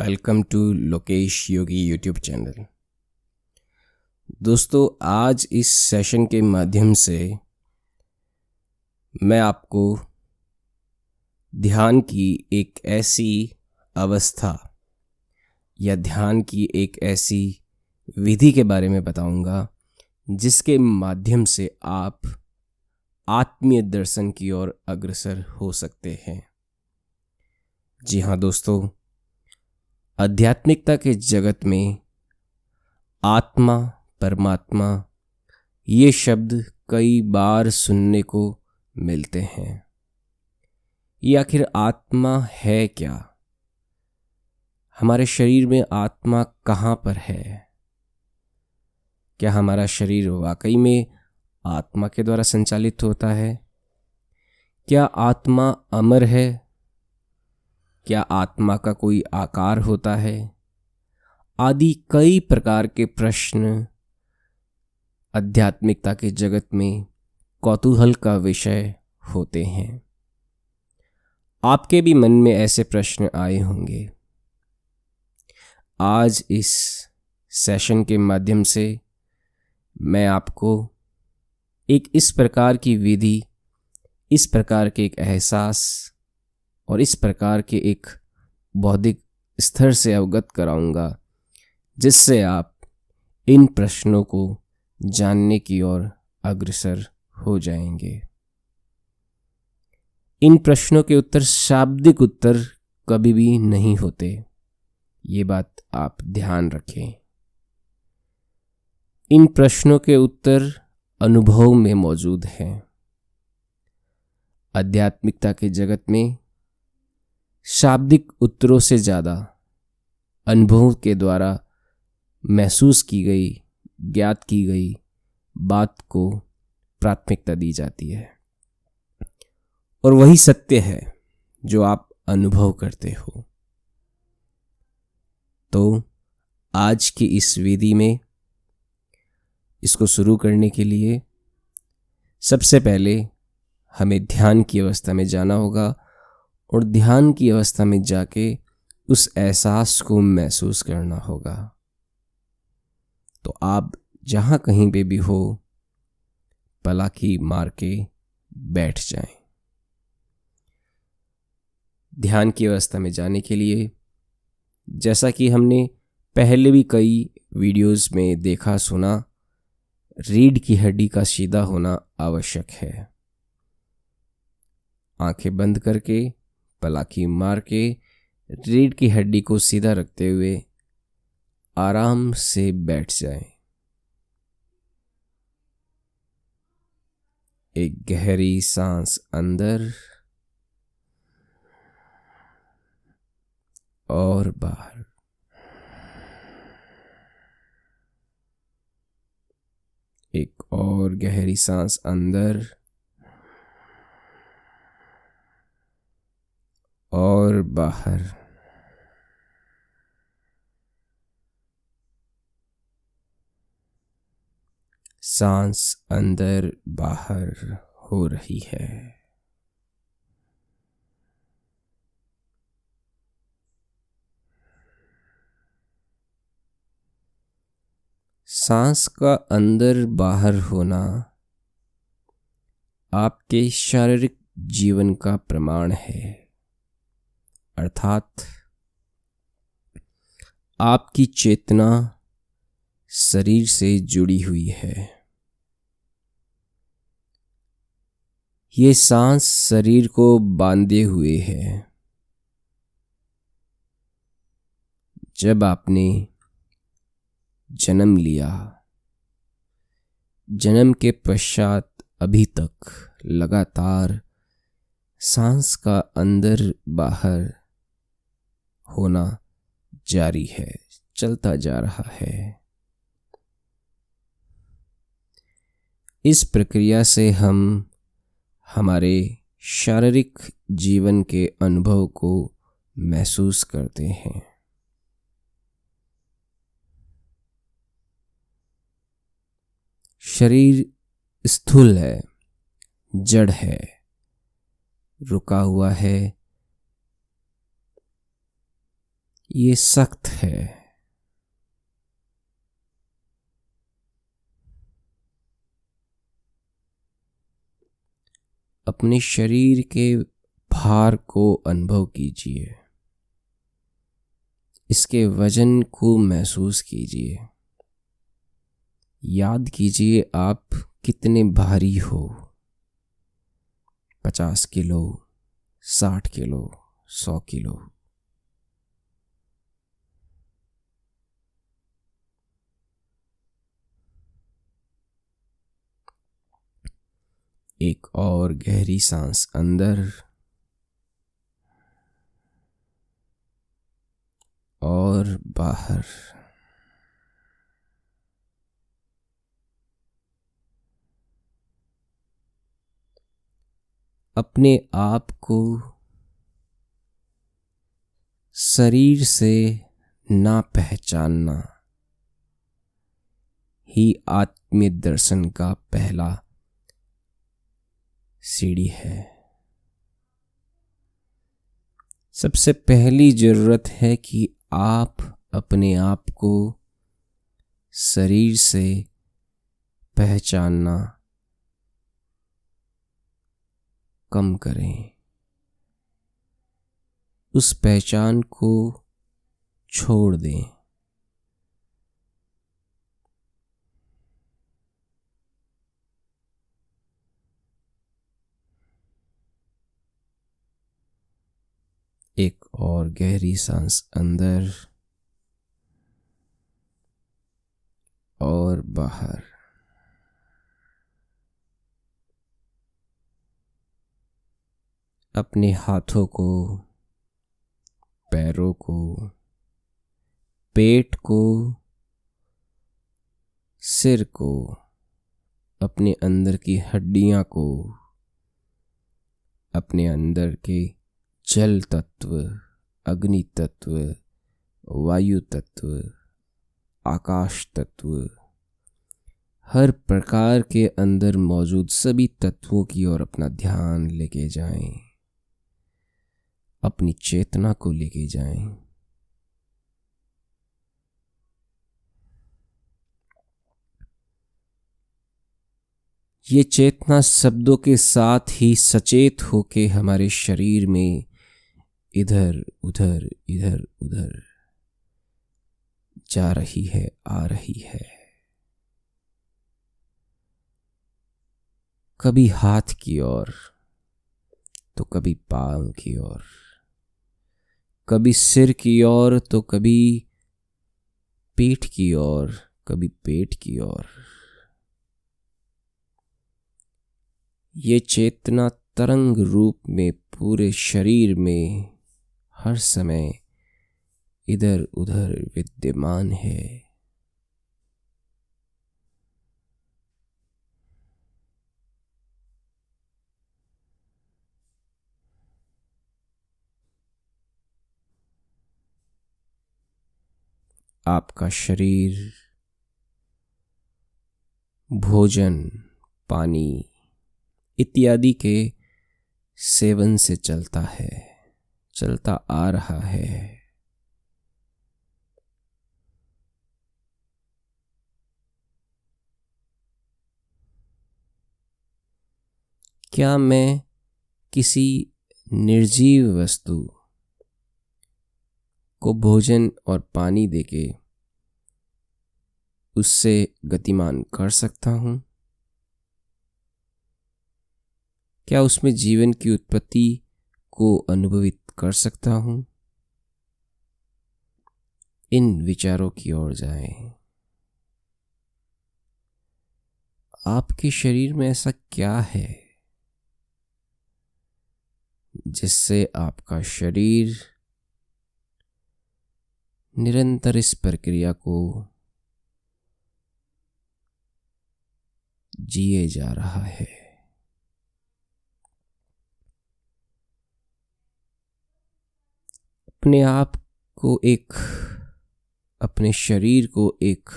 Welcome to Lokesh Yogi YouTube channel. दोस्तों, आज इस सेशन के माध्यम से मैं आपको ध्यान की एक ऐसी अवस्था या ध्यान की एक ऐसी विधि के बारे में बताऊंगा जिसके माध्यम से आप आत्मीय दर्शन की ओर अग्रसर हो सकते हैं। जी हाँ दोस्तों, आध्यात्मिकता के जगत में आत्मा, परमात्मा ये शब्द कई बार सुनने को मिलते हैं। ये आखिर आत्मा है क्या? हमारे शरीर में आत्मा कहाँ पर है? क्या हमारा शरीर वाकई में आत्मा के द्वारा संचालित होता है? क्या आत्मा अमर है? क्या आत्मा का कोई आकार होता है? आदि कई प्रकार के प्रश्न आध्यात्मिकता के जगत में कौतूहल का विषय होते हैं। आपके भी मन में ऐसे प्रश्न आए होंगे। आज इस सेशन के माध्यम से मैं आपको एक इस प्रकार की विधि, इस प्रकार के एक एहसास और इस प्रकार के एक बौद्धिक स्तर से अवगत कराऊंगा जिससे आप इन प्रश्नों को जानने की ओर अग्रसर हो जाएंगे। इन प्रश्नों के उत्तर शाब्दिक उत्तर कभी भी नहीं होते, ये बात आप ध्यान रखें। इन प्रश्नों के उत्तर अनुभव में मौजूद हैं। आध्यात्मिकता के जगत में शाब्दिक उत्तरों से ज़्यादा अनुभव के द्वारा महसूस की गई, ज्ञात की गई बात को प्राथमिकता दी जाती है और वही सत्य है जो आप अनुभव करते हो। तो आज की इस विधि में इसको शुरू करने के लिए सबसे पहले हमें ध्यान की अवस्था में जाना होगा और ध्यान की अवस्था में जाके उस एहसास को महसूस करना होगा। तो आप जहाँ कहीं पे भी हो, पलाकी मार के बैठ जाएं। ध्यान की अवस्था में जाने के लिए, जैसा कि हमने पहले भी कई वीडियोस में देखा सुना, रीढ़ की हड्डी का सीधा होना आवश्यक है। आंखें बंद करके पलाकी मार के रीढ़ की हड्डी को सीधा रखते हुए आराम से बैठ जाएं। एक गहरी सांस अंदर और बाहर। एक और गहरी सांस अंदर और बाहर। सांस अंदर बाहर हो रही है। सांस का अंदर बाहर होना आपके शारीरिक जीवन का प्रमाण है, अर्थात आपकी चेतना शरीर से जुड़ी हुई है। ये सांस शरीर को बांधे हुए है। जब आपने जन्म लिया, जन्म के पश्चात अभी तक लगातार सांस का अंदर बाहर होना जारी है, चलता जा रहा है। इस प्रक्रिया से हम हमारे शारीरिक जीवन के अनुभव को महसूस करते हैं। शरीर स्थूल है, जड़ है, रुका हुआ है, ये सख्त है। अपने शरीर के भार को अनुभव कीजिए, इसके वजन को महसूस कीजिए। याद कीजिए आप कितने भारी हो। 50 किलो, 60 किलो, 100 किलो। एक और गहरी सांस अंदर और बाहर। अपने आप को शरीर से ना पहचानना ही आत्मीय दर्शन का पहला सीढ़ी है। सबसे पहली जरूरत है कि आप अपने आप को शरीर से पहचानना कम करें। उस पहचान को छोड़ दें। एक और गहरी सांस अंदर और बाहर। अपने हाथों को, पैरों को, पेट को, सिर को, अपने अंदर की हड्डियां को, अपने अंदर के जल तत्व, अग्नि तत्व, वायु तत्व, आकाश तत्व, हर प्रकार के अंदर मौजूद सभी तत्वों की ओर अपना ध्यान लेके जाएं। अपनी चेतना को लेके जाएं। ये चेतना शब्दों के साथ ही सचेत होके हमारे शरीर में इधर उधर इधर उधर जा रही है, आ रही है। कभी हाथ की ओर तो कभी पांव की ओर, कभी सिर की ओर तो कभी पीठ की ओर, कभी पेट की ओर। ये चेतना तरंग रूप में पूरे शरीर में हर समय इधर उधर विद्यमान है। आपका शरीर भोजन, पानी इत्यादि के सेवन से चलता है, चलता आ रहा है। क्या मैं किसी निर्जीव वस्तु को भोजन और पानी देके उससे गतिमान कर सकता हूं? क्या उसमें जीवन की उत्पत्ति को अनुभवित कर सकता हूं? इन विचारों की ओर जाएं। आपके शरीर में ऐसा क्या है जिससे आपका शरीर निरंतर इस प्रक्रिया को जिए जा रहा है? अपने आप को अपने शरीर को एक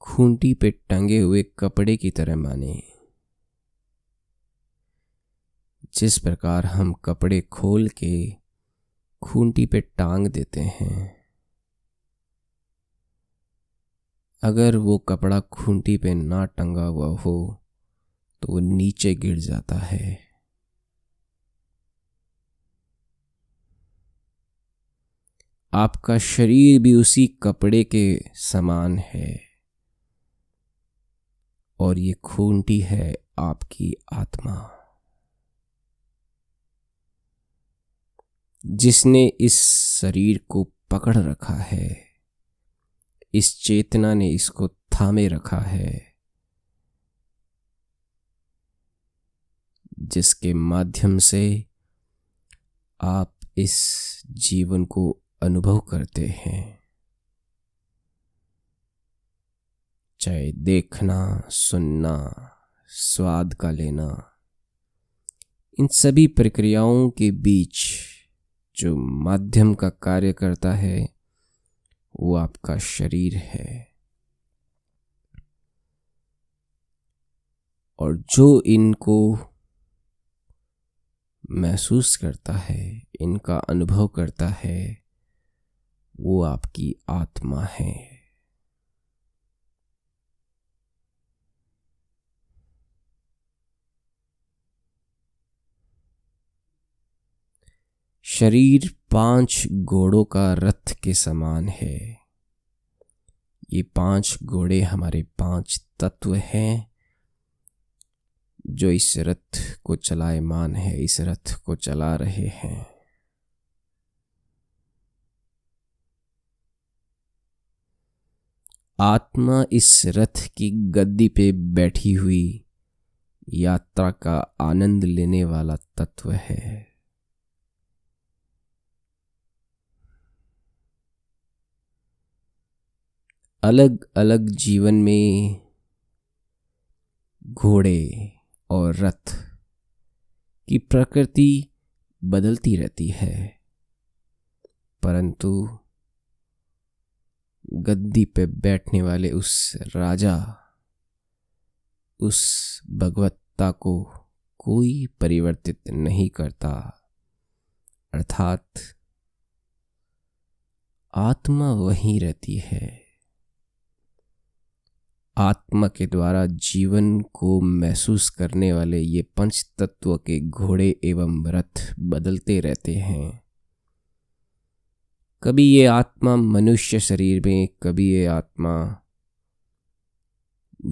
खूंटी पे टंगे हुए कपड़े की तरह माने। जिस प्रकार हम कपड़े खोल के खूंटी पे टांग देते हैं, अगर वो कपड़ा खूंटी पे ना टंगा हुआ हो तो वो नीचे गिर जाता है। आपका शरीर भी उसी कपड़े के समान है और ये खूंटी है आपकी आत्मा, जिसने इस शरीर को पकड़ रखा है। इस चेतना ने इसको थामे रखा है, जिसके माध्यम से आप इस जीवन को अनुभव करते हैं। चाहे देखना, सुनना, स्वाद का लेना, इन सभी प्रक्रियाओं के बीच जो माध्यम का कार्य करता है वो आपका शरीर है। और जो इनको महसूस करता है, इनका अनुभव करता है, वो आपकी आत्मा है। शरीर 5 घोड़ों का रथ के समान है। ये 5 घोड़े हमारे 5 तत्व हैं जो इस रथ को चलायमान है, इस रथ को चला रहे हैं। आत्मा इस रथ की गद्दी पे बैठी हुई यात्रा का आनंद लेने वाला तत्व है। अलग अलग जीवन में घोड़े और रथ की प्रकृति बदलती रहती है, परंतु गद्दी पे बैठने वाले उस राजा, उस भगवत्ता को कोई परिवर्तित नहीं करता। अर्थात आत्मा वहीं रहती है। आत्मा के द्वारा जीवन को महसूस करने वाले ये 5 तत्व के घोड़े एवं रथ बदलते रहते हैं। कभी ये आत्मा मनुष्य शरीर में, कभी ये आत्मा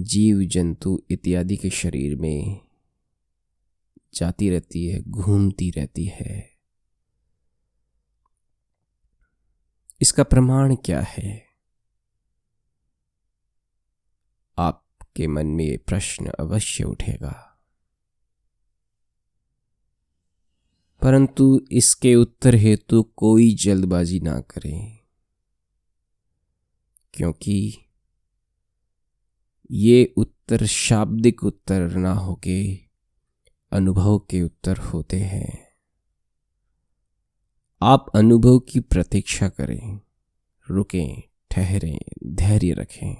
जीव जंतु इत्यादि के शरीर में जाती रहती है, घूमती रहती है। इसका प्रमाण क्या है? आपके मन में ये प्रश्न अवश्य उठेगा, परंतु इसके उत्तर हेतु कोई जल्दबाजी ना करें, क्योंकि ये उत्तर शाब्दिक उत्तर ना होके अनुभव के उत्तर होते हैं। आप अनुभव की प्रतीक्षा करें, रुकें, ठहरें, धैर्य रखें।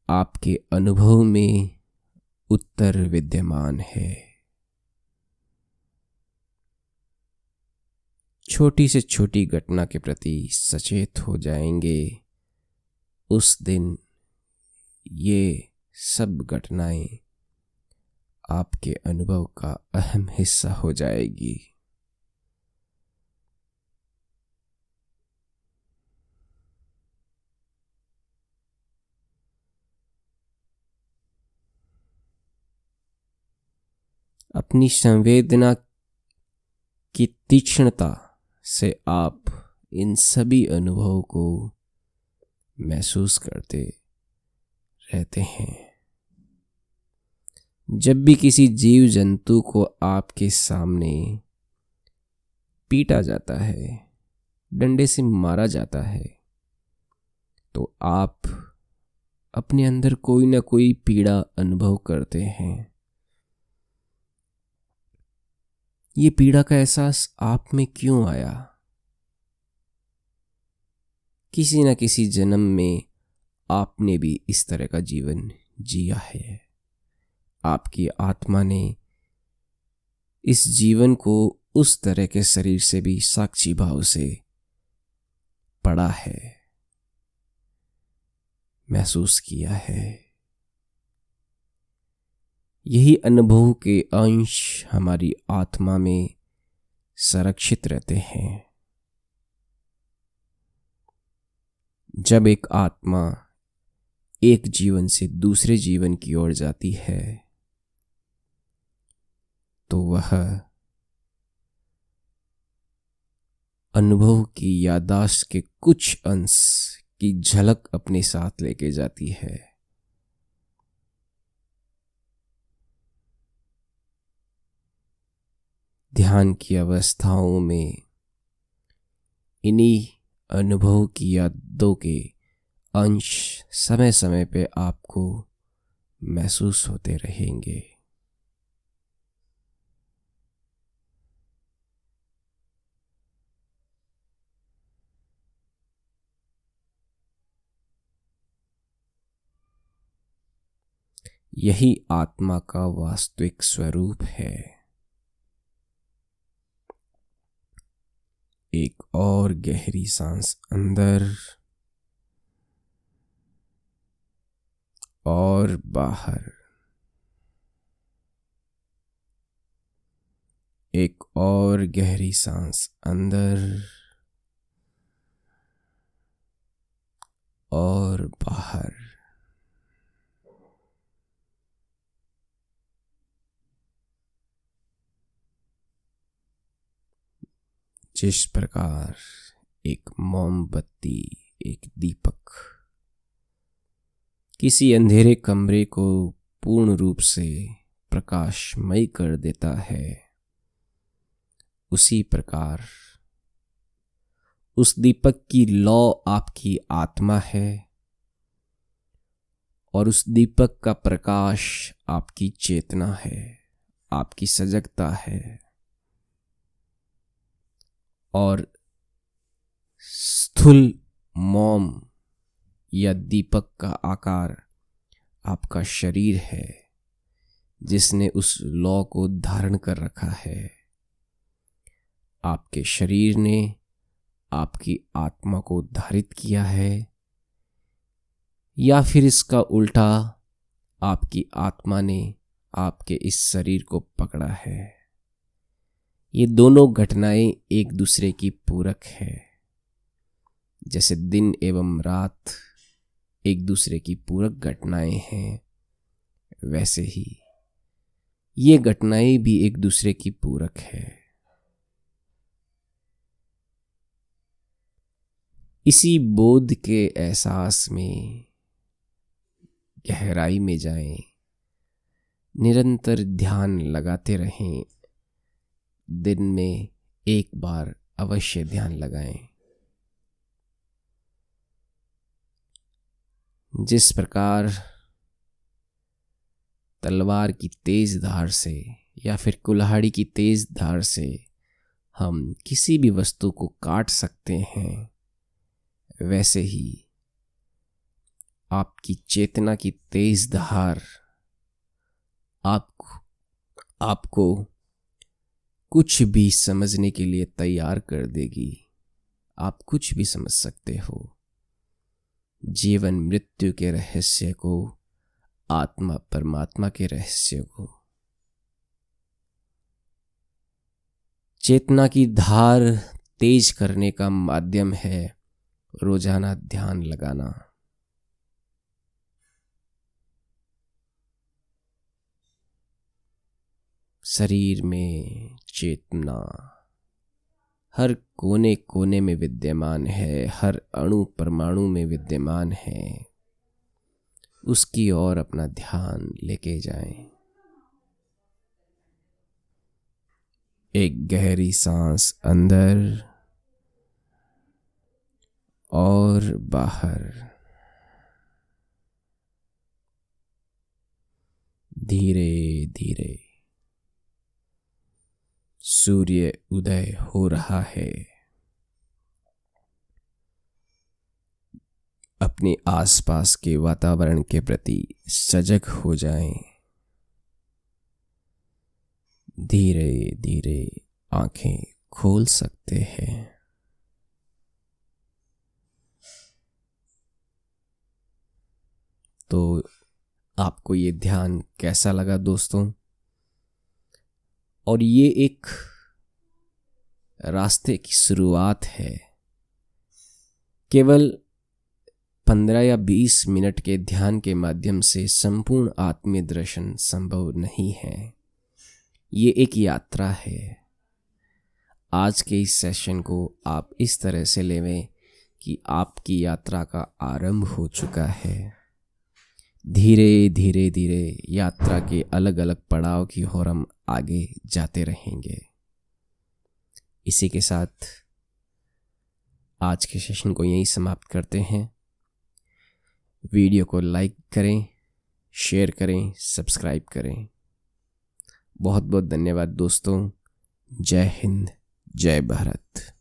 आपके अनुभव में उत्तर विद्यमान है। छोटी से छोटी घटना के प्रति सचेत हो जाएंगे, उस दिन ये सब घटनाएं आपके अनुभव का अहम हिस्सा हो जाएगी। अपनी संवेदना की तीक्ष्णता से आप इन सभी अनुभवों को महसूस करते रहते हैं। जब भी किसी जीव जंतु को आपके सामने पीटा जाता है, डंडे से मारा जाता है, तो आप अपने अंदर कोई ना कोई पीड़ा अनुभव करते हैं। ये पीड़ा का एहसास आप में क्यों आया? किसी न किसी जन्म में आपने भी इस तरह का जीवन जिया है। आपकी आत्मा ने इस जीवन को उस तरह के शरीर से भी साक्षी भाव से पढ़ा है, महसूस किया है। यही अनुभव के अंश हमारी आत्मा में संरक्षित रहते हैं। जब एक आत्मा एक जीवन से दूसरे जीवन की ओर जाती है तो वह अनुभव की याददाश्त के कुछ अंश की झलक अपने साथ लेके जाती है। ध्यान की अवस्थाओं में इन्हीं अनुभव की यादों के अंश समय समय पे आपको महसूस होते रहेंगे। यही आत्मा का वास्तविक स्वरूप है। एक और गहरी सांस अंदर और बाहर। एक और गहरी सांस अंदर और बाहर। जिस प्रकार एक मोमबत्ती, एक दीपक किसी अंधेरे कमरे को पूर्ण रूप से प्रकाशमय कर देता है, उसी प्रकार उस दीपक की लौ आपकी आत्मा है और उस दीपक का प्रकाश आपकी चेतना है, आपकी सजगता है। और स्थूल मोम या दीपक का आकार आपका शरीर है, जिसने उस लौ को धारण कर रखा है। आपके शरीर ने आपकी आत्मा को धारित किया है, या फिर इसका उल्टा आपकी आत्मा ने आपके इस शरीर को पकड़ा है। ये दोनों घटनाएं एक दूसरे की पूरक है। जैसे दिन एवं रात एक दूसरे की पूरक घटनाएं हैं, वैसे ही ये घटनाएं भी एक दूसरे की पूरक है। इसी बोध के एहसास में गहराई में जाएं, निरंतर ध्यान लगाते रहें। दिन में एक बार अवश्य ध्यान लगाएं। जिस प्रकार तलवार की तेज धार से या फिर कुल्हाड़ी की तेज धार से हम किसी भी वस्तु को काट सकते हैं, वैसे ही आपकी चेतना की तेज धार आपको कुछ भी समझने के लिए तैयार कर देगी। आप कुछ भी समझ सकते हो। जीवन मृत्यु के रहस्य को, आत्मा परमात्मा के रहस्य को। चेतना की धार तेज करने का माध्यम है रोजाना ध्यान लगाना। शरीर में चेतना हर कोने कोने में विद्यमान है, हर अणु परमाणु में विद्यमान है। उसकी ओर अपना ध्यान लेके जाएं। एक गहरी सांस अंदर और बाहर। धीरे धीरे सूर्य उदय हो रहा है। अपने आसपास के वातावरण के प्रति सजग हो जाएं। धीरे धीरे आंखें खोल सकते हैं। तो आपको ये ध्यान कैसा लगा दोस्तों? और ये एक रास्ते की शुरुआत है। केवल 15 या 20 मिनट के ध्यान के माध्यम से संपूर्ण आत्मीय दर्शन संभव नहीं है। ये एक यात्रा है। आज के इस सेशन को आप इस तरह से लेवें कि आपकी यात्रा का आरंभ हो चुका है। धीरे धीरे धीरे यात्रा के अलग अलग पड़ाव की ओर हम आगे जाते रहेंगे। इसी के साथ आज के सेशन को यहीं समाप्त करते हैं। वीडियो को लाइक करें, शेयर करें, सब्सक्राइब करें। बहुत बहुत धन्यवाद दोस्तों। जय हिंद, जय भारत।